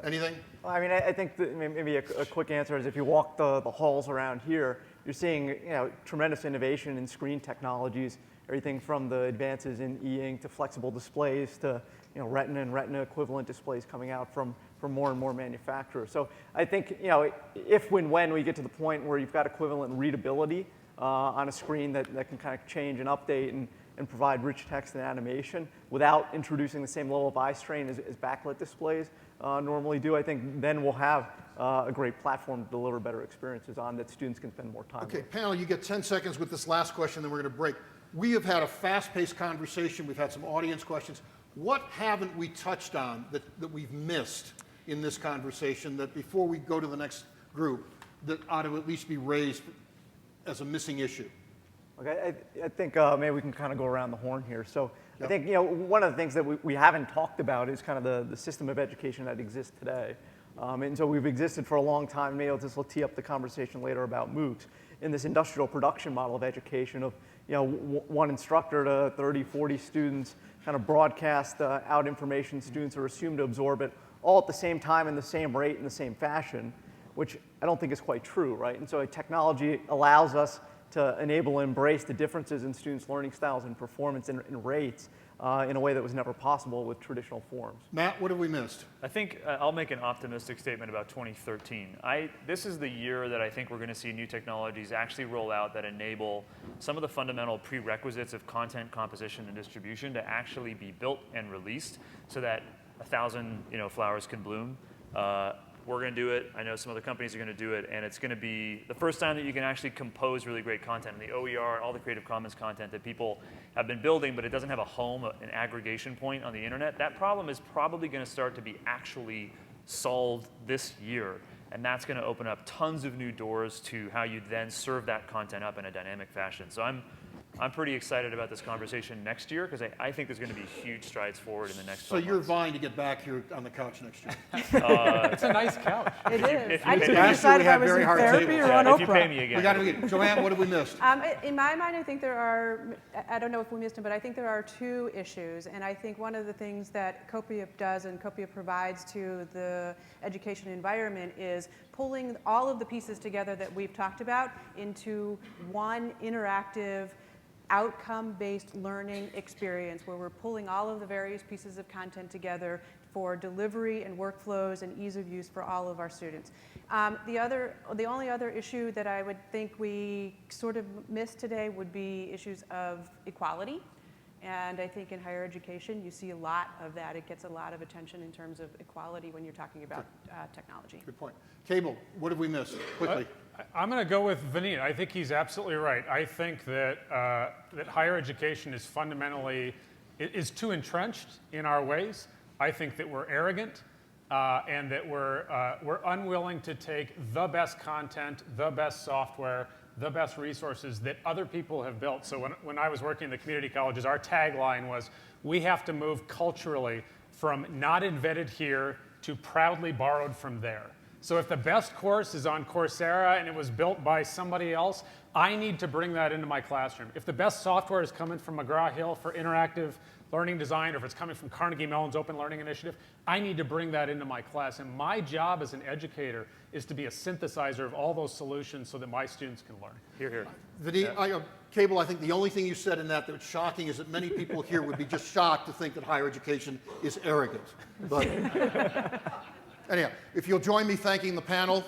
anything? Well, I mean, I think that maybe a quick answer is if you walk the halls around here, you're seeing tremendous innovation in screen technologies, everything from the advances in e-ink to flexible displays to retina and retina equivalent displays coming out from more and more manufacturers. So I think if when we get to the point where you've got equivalent readability on a screen that can kind of change and update and provide rich text and animation without introducing the same level of eye strain as backlit displays normally do, I think then we'll have a great platform to deliver better experiences on that students can spend more time Okay, with. panel, you get 10 seconds with this last question, then we're going to break. We have had a fast-paced conversation. We've had some audience questions. What haven't we touched on that we've missed in this conversation that before we go to the next group that ought to at least be raised as a missing issue? Okay, I think maybe we can kind of go around the horn here. So I think one of the things that we haven't talked about is kind of the system of education that exists today. And so we've existed for a long time. Maybe this will tee up the conversation later about MOOCs in this industrial production model of education of one instructor to 30, 40 students, kind of broadcast out information. Students are assumed to absorb it all at the same time in the same rate in the same fashion, which I don't think is quite true, right? And so technology allows us to enable and embrace the differences in students' learning styles and performance and rates in a way that was never possible with traditional forms. Matt, what have we missed? I think I'll make an optimistic statement about 2013. This is the year that I think we're going to see new technologies actually roll out that enable some of the fundamental prerequisites of content composition and distribution to actually be built and released so that 1,000 flowers can bloom. We're going to do it. I know some other companies are going to do it, and it's going to be the first time that you can actually compose really great content. And the OER and all the Creative Commons content that people have been building, but it doesn't have a home, an aggregation point on the internet. That problem is probably going to start to be actually solved this year. And that's going to open up tons of new doors to how you then serve that content up in a dynamic fashion. So I'm pretty excited about this conversation next year because I think there's going to be huge strides forward in the next 12 So you're months. vying to get back here on the couch next year. It's a nice couch. It is. if I you couldn't pay- decide we if I have was very in hard therapy tables. or on if you Oprah. pay me again. We got to get Joann, what have we missed? In my mind, I think there are, I don't know if we missed them, but I think there are two issues. And I think one of the things that Copia does and Copia provides to the education environment is pulling all of the pieces together that we've talked about into one interactive, outcome-based learning experience where we're pulling all of the various pieces of content together for delivery and workflows and ease of use for all of our students. The only other issue that I would think we sort of missed today would be issues of equality. And I think in higher education, you see a lot of that. It gets a lot of attention in terms of equality when you're talking about technology. Good point. Cable, what have we missed? Quickly. I'm going to go with Vineet. I think he's absolutely right. I think that that higher education is fundamentally is too entrenched in our ways. I think that we're arrogant and that we're unwilling to take the best content, the best software, the best resources that other people have built. So when I was working in the community colleges, our tagline was, we have to move culturally from not invented here to proudly borrowed from there. So if the best course is on Coursera and it was built by somebody else, I need to bring that into my classroom. If the best software is coming from McGraw-Hill for interactive learning design, or if it's coming from Carnegie Mellon's Open Learning Initiative, I need to bring that into my class. And my job as an educator is to be a synthesizer of all those solutions so that my students can learn. Here, here. Vineet, Cable, I think the only thing you said in that that's shocking is that many people here would be just shocked to think that higher education is arrogant. But anyhow, if you'll join me thanking the panel.